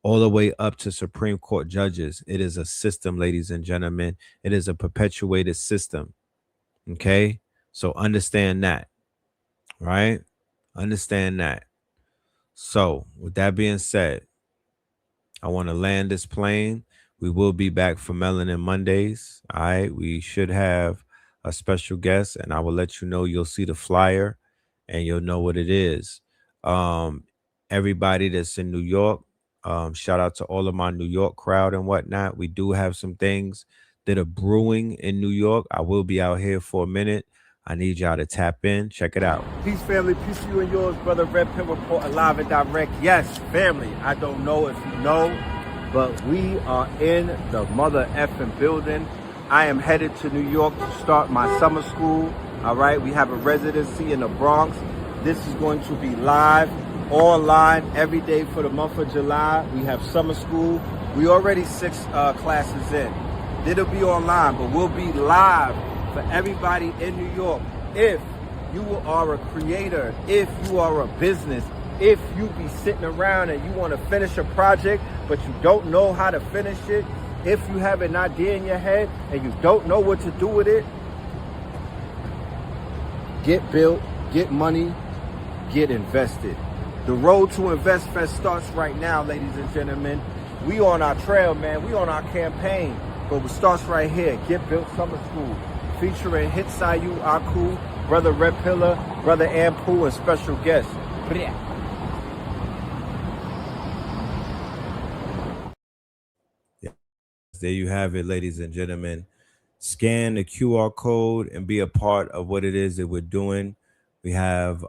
all the way up to Supreme Court judges. It is a system, ladies and gentlemen. It is a perpetuated system. Okay? So understand that, right? Understand that. So with that being said, I want to land this plane. We will be back for Melanin Mondays. All right. We should have a special guest, and I will let you know. You'll see the flyer and you'll know what it is. Everybody that's in New York, shout out to all of my New York crowd and whatnot. We do have some things that are brewing in New York. I will be out here for a minute. I need y'all to tap in. Check it out. Peace, family. Peace to you and yours, brother. Red Pen Report, alive and direct. Yes, family. I don't know if you know, but we are in the mother effing building. I am headed to New York to start my summer school. All right. We have a residency in the Bronx. This is going to be live, online, every day for the month of July. We have summer school. We already 6 classes in. It'll be online, but we'll be live for everybody in New York. If you are a creator, if you are a business, if you be sitting around and you want to finish a project, but you don't know how to finish it, if you have an idea in your head and you don't know what to do with it, get built, get money, get invested. The road to Invest Fest starts right now, ladies and gentlemen. We on our trail, man. We on our campaign. But it starts right here. Get Built Summer School. Featuring Hit Sayu, Aku, Brother Red Pillar, Brother Ampu, and special guests. There you have it, ladies and gentlemen. Scan the QR code and be a part of what it is that we're doing. We have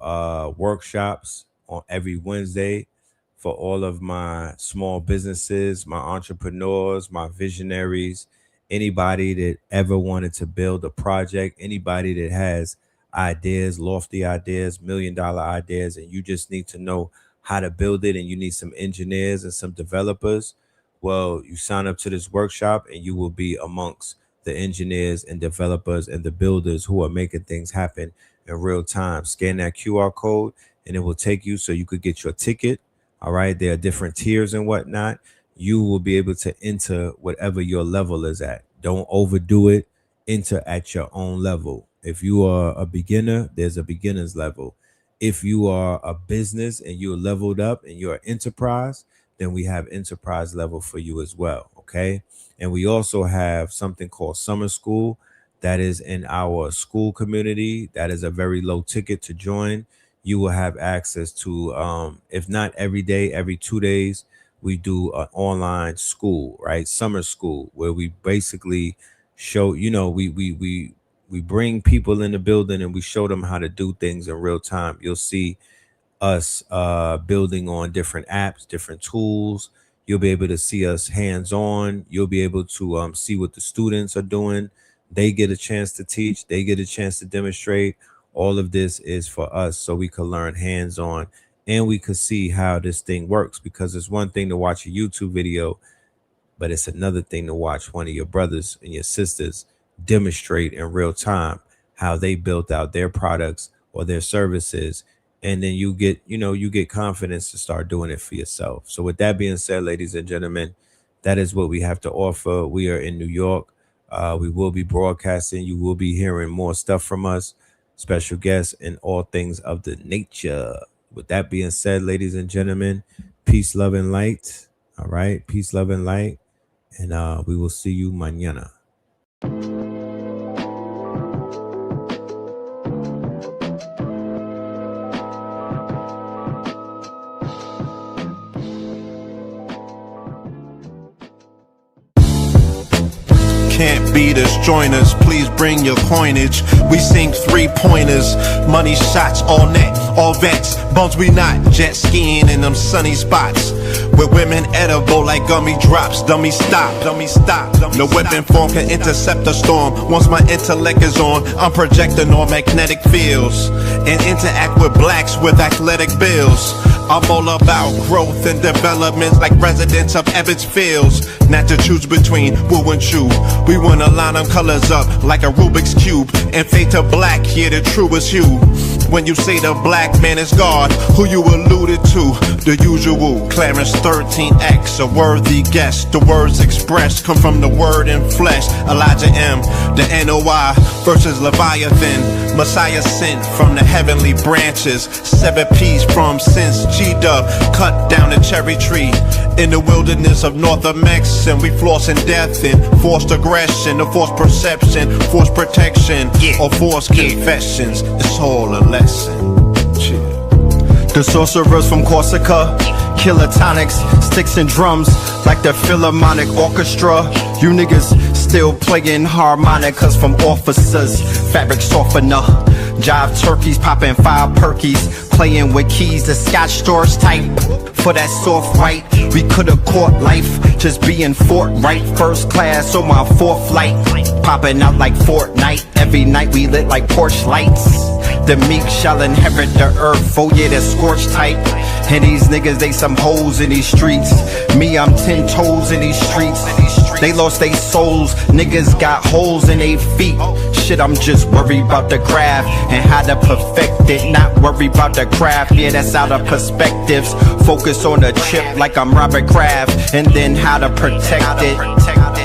workshops on every Wednesday for all of my small businesses, my entrepreneurs, my visionaries, anybody that ever wanted to build a project, anybody that has ideas, lofty ideas, $1 million ideas, and you just need to know how to build it and you need some engineers and some developers. Well, you sign up to this workshop and you will be amongst the engineers and developers and the builders who are making things happen in real time. Scan that QR code and it will take you so you could get your ticket. All right. There are different tiers and whatnot. You will be able to enter whatever your level is at. Don't overdo it. Enter at your own level. If you are a beginner, there's a beginner's level. If you are a business and you're leveled up and you're an enterprise, then we have enterprise level for you as well. Okay. And we also have something called summer school that is in our school community. That is a very low ticket to join. You will have access to, if not every day, every 2 days, we do an online school, right? Summer school, where we basically show, we bring people in the building and we show them how to do things in real time. You'll see us building on different apps, different tools. You'll be able to see us hands-on. You'll be able to see what the students are doing. They get a chance to teach. They get a chance to demonstrate. All of this is for us so we can learn hands-on and we could see how this thing works, because it's one thing to watch a YouTube video, but it's another thing to watch one of your brothers and your sisters demonstrate in real time how they built out their products or their services. And then you get confidence to start doing it for yourself. So with that being said, ladies and gentlemen, that is what we have to offer. We are in New York. We will be broadcasting. You will be hearing more stuff from us, special guests, and all things of the nature. With that being said, ladies and gentlemen, peace, love, and light. All right. Peace, love, and light. And we will see you mañana. Can't beat us, join us, please bring your coinage. We sink 3-pointers, money shots, all net, all vets. Bums we not, jet skiing in them sunny spots. With women edible like gummy drops. Dummy stop, dummy stop. No weapon form can intercept a storm. Once my intellect is on, I'm projecting on magnetic fields and interact with blacks with athletic bills. I'm all about growth and development like residents of Ebbets Fields. Not to choose between woo and chew. We wanna line them colors up like a Rubik's Cube and fade to black, yeah, the truest hue. When you say the black man is God, who you alluded to? The usual Clarence 13X, a worthy guess. The words expressed come from the word in flesh. Elijah M, the NOI versus Leviathan. Messiah sent from the heavenly branches. 7 P's from since G-Dub cut down the cherry tree in the wilderness of North Mex, and we flossing death and forced aggression, or forced perception, forced protection, or forced confessions. It's all a lesson. The sorcerers from Corsica, killer tonics, sticks and drums like the Philharmonic Orchestra. You niggas still playing harmonicas from officers. Fabric softener, jive turkeys popping 5 perkies, playing with keys, the Scotch Storch type. For that soft white, we could've caught life just being forthright. First class on my 4th flight, popping out like Fortnite. Every night we lit like Porsche lights. The meek shall inherit the earth, oh yeah, the scorched type. And these niggas, they some hoes in these streets. Me, I'm 10 toes in these streets. They lost their souls, niggas got holes in their feet. Shit, I'm just worried about the craft and how to perfect it. Not worried about the craft, yeah, that's out of perspectives. Focus on the chip like I'm Robert Kraft, and then how to protect it.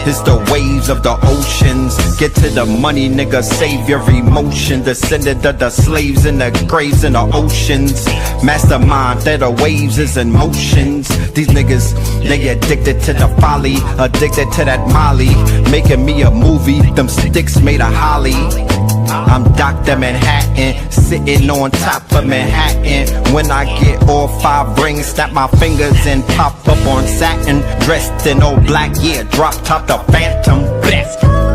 It's the waves of the oceans. Get to the money, nigga, save your emotion. Descendant of the slaves in the graves in the oceans. Mastermind that the waves is in motions. These niggas, they addicted to the folly, addicted to that molly. Making me a movie, them sticks made of holly. I'm Dr. Manhattan, sitting on top of Manhattan. When I get all 5 rings, snap my fingers and pop up on satin. Dressed in all black, yeah, drop top the Phantom. Blessed.